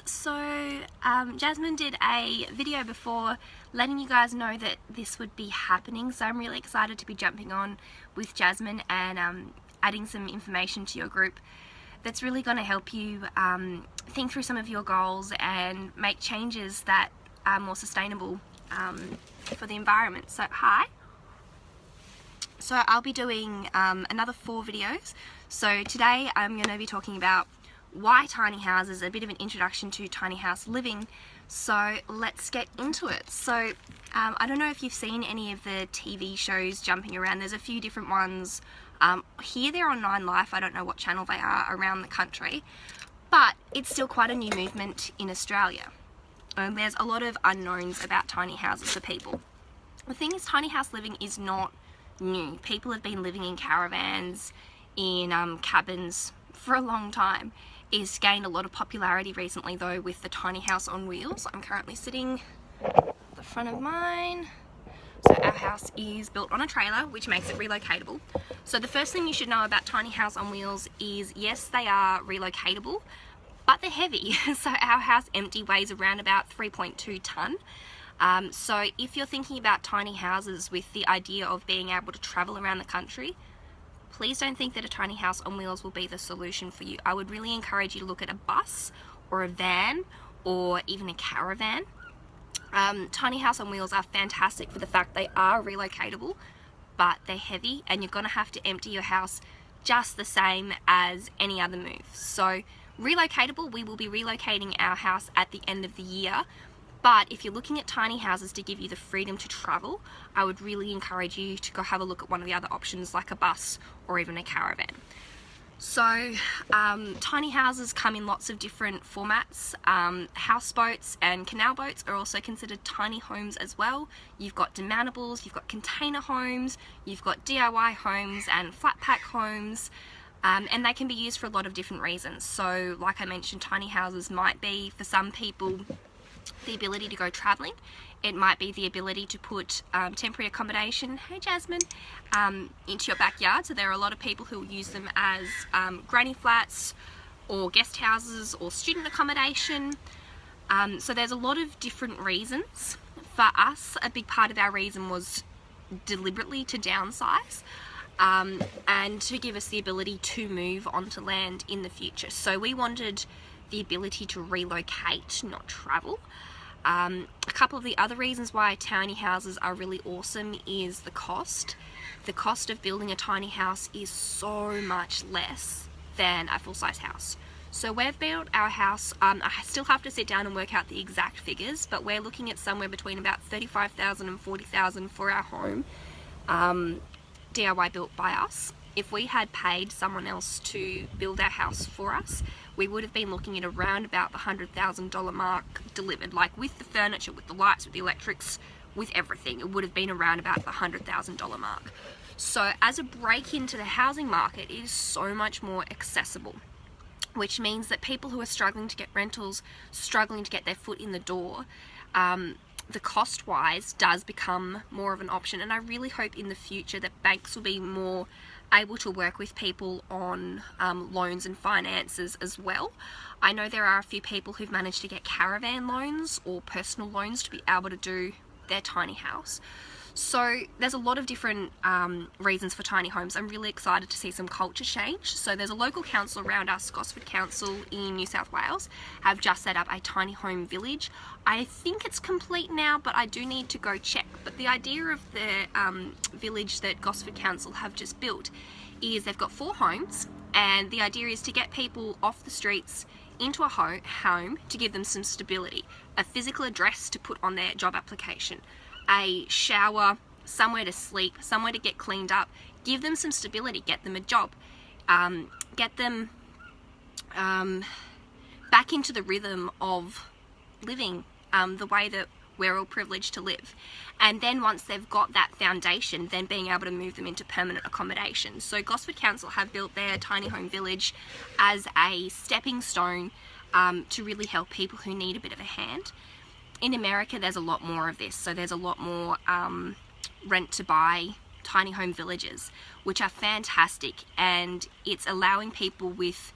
So Jasmine did a video before letting you guys know that this would be happening, so I'm really excited to be jumping on with Jasmine and adding some information to your group that's really going to help you think through some of your goals and make changes that are more sustainable for the environment. So hi. So I'll be doing another 4 videos. So today I'm going to be talking about why tiny houses, a bit of an introduction to tiny house living. So let's get into it. So I don't know if you've seen any of the TV shows jumping around. There's a few different ones. Here they're on 9 Life. I don't know what channel they are around the country, but it's still quite a new movement in Australia. There's a lot of unknowns about tiny houses for people. The thing is, tiny house living is not new. People have been living in caravans, in cabins for a long time. It's gained a lot of popularity recently though with the tiny house on wheels. I'm currently sitting at the front of mine. So our house is built on a trailer, which makes it relocatable. So the first thing you should know about tiny house on wheels is, yes, they are relocatable, but they're heavy. So our house empty weighs around about 3.2 tonne. So if you're thinking about tiny houses with the idea of being able to travel around the country, please don't think that a tiny house on wheels will be the solution for you. I would really encourage you to look at a bus or a van or even a caravan. Tiny house on wheels are fantastic for the fact they are relocatable, but they're heavy and you're going to have to empty your house just the same as any other move. So relocatable, we will be relocating our house at the end of the year. But if you're looking at tiny houses to give you the freedom to travel, I would really encourage you to go have a look at one of the other options like a bus or even a caravan. So tiny houses come in lots of different formats. Houseboats and canal boats are also considered tiny homes as well. You've got demountables, you've got container homes, you've got DIY homes and flat pack homes. And they can be used for a lot of different reasons. So like I mentioned, tiny houses might be, for some people, the ability to go travelling. It might be the ability to put temporary accommodation, hey Jasmine, into your backyard. So there are a lot of people who use them as granny flats or guest houses or student accommodation. So there's a lot of different reasons. For us, a big part of our reason was deliberately to downsize and to give us the ability to move onto land in the future. So we wanted the ability to relocate, not travel. A couple of the other reasons why tiny houses are really awesome is the cost. The cost of building a tiny house is so much less than a full-size house. So we've built our house, I still have to sit down and work out the exact figures, but we're looking at somewhere between about $35,000 and $40,000 for our home, DIY built by us. If we had paid someone else to build our house for us, we would have been looking at around about the $100,000 mark delivered, like with the furniture, with the lights, with the electrics, with everything. It would have been around about the $100,000 mark. So as a break into the housing market, it is so much more accessible, which means that people who are struggling to get rentals, struggling to get their foot in the door, the cost-wise does become more of an option. And I really hope in the future that banks will be more able to work with people on loans and finances as well. I know there are a few people who've managed to get caravan loans or personal loans to be able to do their tiny house. So there's a lot of different reasons for tiny homes. I'm really excited to see some culture change. So there's a local council around us, Gosford Council in New South Wales, have just set up a tiny home village. I think it's complete now, but I do need to go check. But the idea of the village that Gosford Council have just built is they've got 4 homes, and the idea is to get people off the streets into a home to give them some stability, a physical address to put on their job application, a shower, somewhere to sleep, somewhere to get cleaned up, give them some stability, get them a job, get them back into the rhythm of living the way that we're all privileged to live. And then once they've got that foundation, then being able to move them into permanent accommodation. So Gosford Council have built their tiny home village as a stepping stone to really help people who need a bit of a hand. In America, there's a lot more of this. So there's a lot more rent to buy tiny home villages, which are fantastic, and it's allowing people with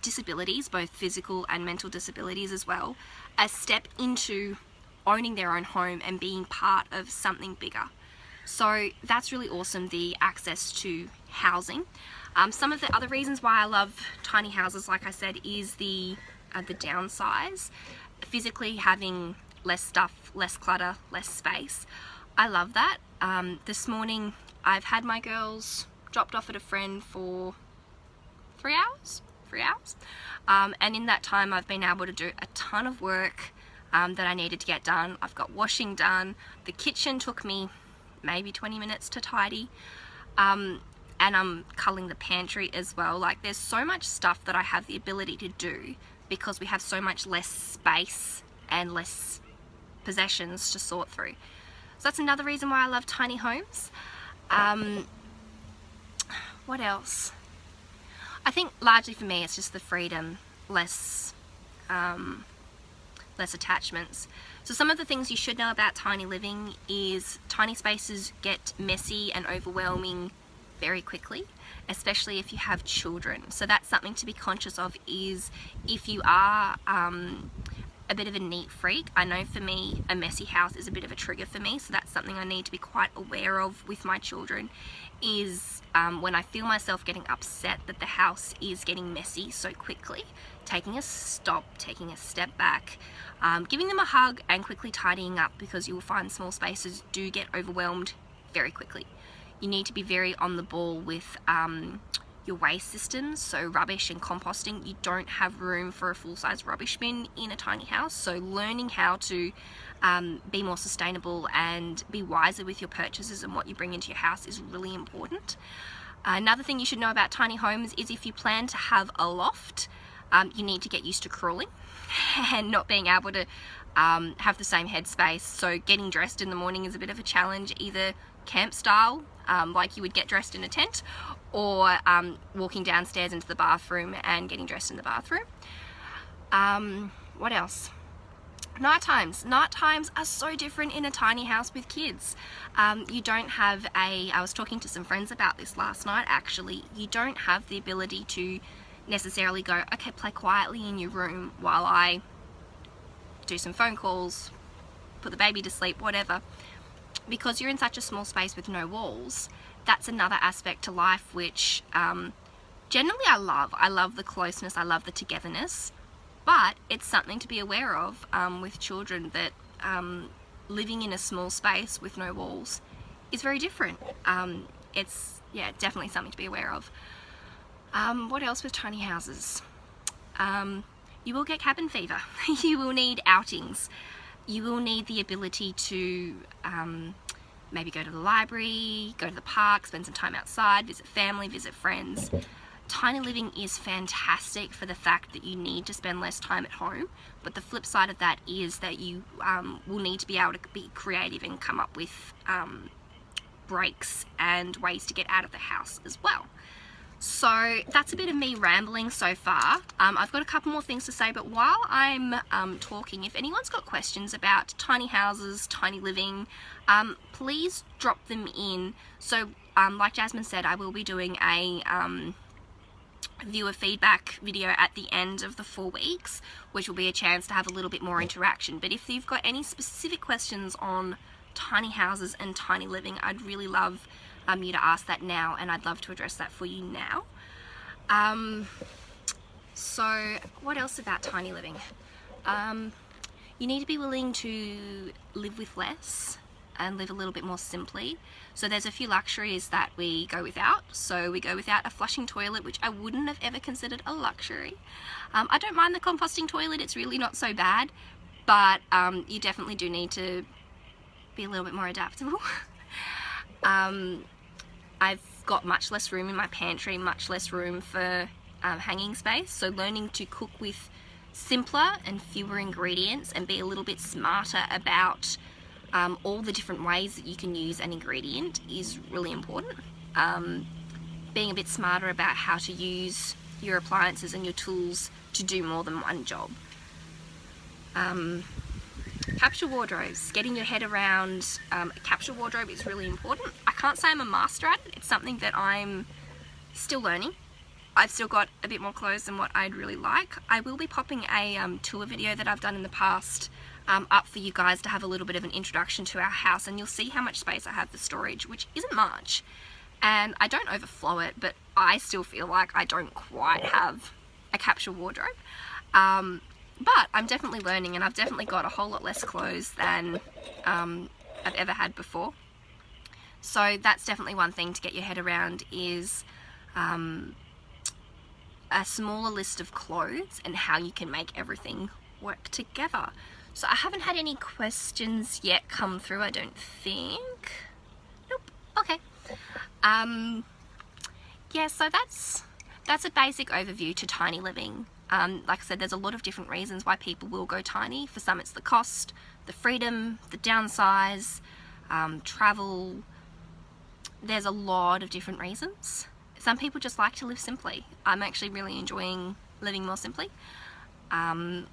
disabilities, both physical and mental disabilities as well, a step into owning their own home and being part of something bigger. So that's really awesome, the access to housing. Some of the other reasons why I love tiny houses, like I said, is the downsize. Physically having less stuff, less clutter, less space. I love that. This morning I've had my girls dropped off at a friend for 3 hours. And in that time I've been able to do a ton of work that I needed to get done. I've got washing done. The kitchen took me maybe 20 minutes to tidy. And I'm culling the pantry as well. Like, there's so much stuff that I have the ability to do because we have so much less space and less possessions to sort through. So that's another reason why I love tiny homes. What else? I think largely for me it's just the freedom, less attachments. So some of the things you should know about tiny living is tiny spaces get messy and overwhelming very quickly, especially if you have children. So that's something to be conscious of, is if you are a bit of a neat freak. I know for me a messy house is a bit of a trigger for me, so that's something I need to be quite aware of with my children, is when I feel myself getting upset that the house is getting messy so quickly, taking a stop, taking a step back, giving them a hug and quickly tidying up, because you will find small spaces do get overwhelmed very quickly. You need to be very on the ball with your waste systems, so rubbish and composting. You don't have room for a full-size rubbish bin in a tiny house, so learning how to be more sustainable and be wiser with your purchases and what you bring into your house is really important. Another thing you should know about tiny homes is if you plan to have a loft, you need to get used to crawling and not being able to have the same headspace. So getting dressed in the morning is a bit of a challenge, either camp style, like you would get dressed in a tent, or walking downstairs into the bathroom and getting dressed in the bathroom. What else? Night times are so different in a tiny house with kids. You don't have I was talking to some friends about this last night actually, you don't have the ability to necessarily go, okay, play quietly in your room while I do some phone calls, put the baby to sleep, whatever. Because you're in such a small space with no walls, that's another aspect to life which generally I love. I love the closeness, I love the togetherness, but it's something to be aware of with children, that living in a small space with no walls is very different. It's, yeah, definitely something to be aware of. What else with tiny houses? You will get cabin fever. You will need outings. You will need the ability to maybe go to the library, go to the park, spend some time outside, visit family, visit friends. Tiny living is fantastic for the fact that you need to spend less time at home, but the flip side of that is that you will need to be able to be creative and come up with breaks and ways to get out of the house as well. So that's a bit of me rambling so far. I've got a couple more things to say, but while I'm talking, if anyone's got questions about tiny houses, tiny living, please drop them in. So like Jasmine said, I will be doing a viewer feedback video at the end of the 4 weeks, which will be a chance to have a little bit more interaction. But if you've got any specific questions on tiny houses and tiny living, I'd really love you to ask that now, and I'd love to address that for you now. So what else about tiny living? You need to be willing to live with less and live a little bit more simply. So there's a few luxuries that we go without. So we go without a flushing toilet, which I wouldn't have ever considered a luxury. I don't mind the composting toilet, it's really not so bad, but you definitely do need to be a little bit more adaptable. I've got much less room in my pantry, much less room for hanging space, so learning to cook with simpler and fewer ingredients and be a little bit smarter about all the different ways that you can use an ingredient is really important. Being a bit smarter about how to use your appliances and your tools to do more than one job. Capsule wardrobes, getting your head around a capsule wardrobe is really important. I can't say I'm a master at it, it's something that I'm still learning. I've still got a bit more clothes than what I'd really like. I will be popping a tour video that I've done in the past up for you guys to have a little bit of an introduction to our house, and you'll see how much space I have for storage, which isn't much. And I don't overflow it, but I still feel like I don't quite have a capsule wardrobe. But I'm definitely learning, and I've definitely got a whole lot less clothes than I've ever had before. So that's definitely one thing to get your head around, is a smaller list of clothes and how you can make everything work together. So I haven't had any questions yet come through, I don't think. Nope. Okay. Yeah, so that's a basic overview to tiny living. Like I said, there's a lot of different reasons why people will go tiny. For some it's the cost, the freedom, the downsize, travel. There's a lot of different reasons. Some people just like to live simply. I'm actually really enjoying living more simply. And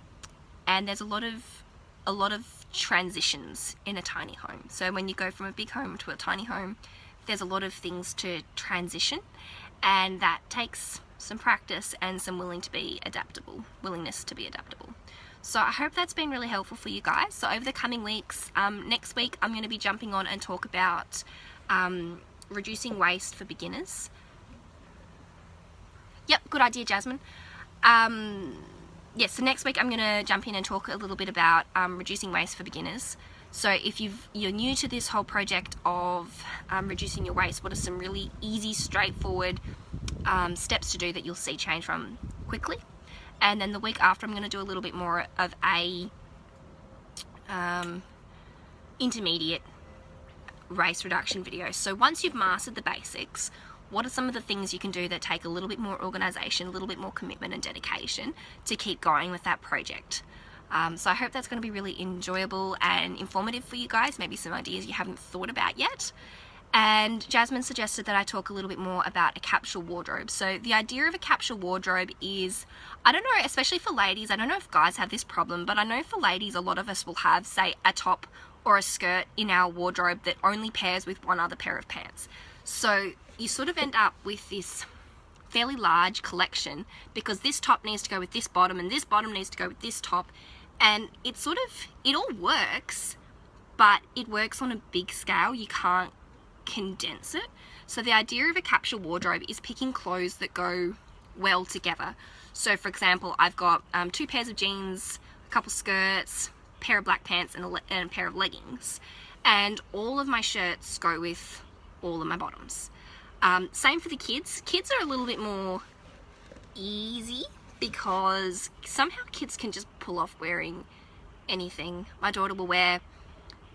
there's a lot of transitions in a tiny home. So when you go from a big home to a tiny home, there's a lot of things to transition, and that takes some practice and some willingness to be adaptable. So I hope that's been really helpful for you guys. So over the coming weeks, next week I'm going to be jumping on and talk about reducing waste for beginners. Yep, good idea, Jasmine. Yes, so next week I'm going to jump in and talk a little bit about reducing waste for beginners. So if you're new to this whole project of reducing your waste, what are some really easy, straightforward steps to do that you'll see change from quickly? And then the week after I'm going to do a little bit more of a intermediate waste reduction video. So once you've mastered the basics, what are some of the things you can do that take a little bit more organisation, a little bit more commitment and dedication to keep going with that project? So I hope that's going to be really enjoyable and informative for you guys, maybe some ideas you haven't thought about yet. And Jasmine suggested that I talk a little bit more about a capsule wardrobe. So the idea of a capsule wardrobe is, I don't know, especially for ladies, I don't know if guys have this problem, but I know for ladies a lot of us will have, say, a top or a skirt in our wardrobe that only pairs with one other pair of pants. So you sort of end up with this fairly large collection, because this top needs to go with this bottom and this bottom needs to go with this top, and it all works, but it works on a big scale. You can't condense it. So the idea of a capsule wardrobe is picking clothes that go well together. So for example, I've got 2 pairs of jeans, a couple skirts, a pair of black pants and a pair of leggings, and all of my shirts go with all of my bottoms. Same for the kids. Kids are a little bit more easy, because somehow kids can just pull off wearing anything. My daughter will wear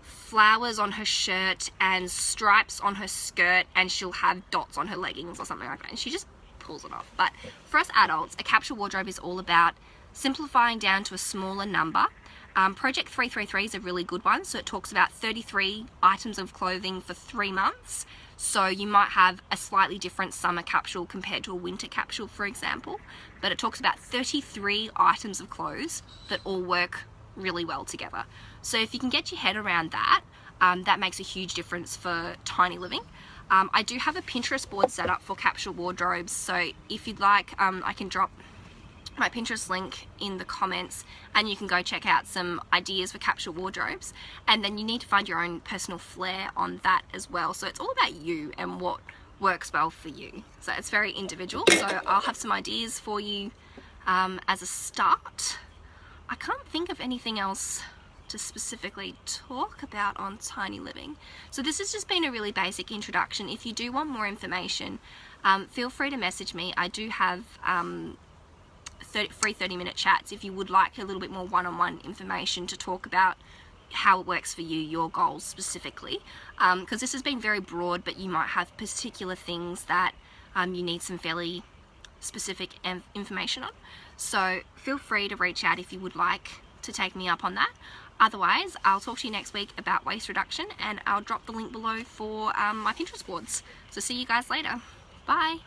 flowers on her shirt and stripes on her skirt, and she'll have dots on her leggings or something like that, and she just pulls it off. But for us adults, a capsule wardrobe is all about simplifying down to a smaller number. Project 333 is a really good one. So it talks about 33 items of clothing for 3 months. So you might have a slightly different summer capsule compared to a winter capsule, for example. But it talks about 33 items of clothes that all work really well together. So if you can get your head around that, that makes a huge difference for tiny living. I do have a Pinterest board set up for capsule wardrobes. So if you'd like, I can drop my Pinterest link in the comments, and you can go check out some ideas for capsule wardrobes. And then you need to find your own personal flair on that as well. So it's all about you and what works well for you. So it's very individual. So I'll have some ideas for you as a start. I can't think of anything else to specifically talk about on tiny living. So this has just been a really basic introduction. If you do want more information, feel free to message me. I do have free 30-minute chats if you would like a little bit more one-on-one information to talk about how it works for you, your goals specifically, because this has been very broad, but you might have particular things that you need some fairly specific information on. So feel free to reach out if you would like to take me up on that. Otherwise, I'll talk to you next week about waste reduction, and I'll drop the link below for my Pinterest boards. So see you guys later. Bye.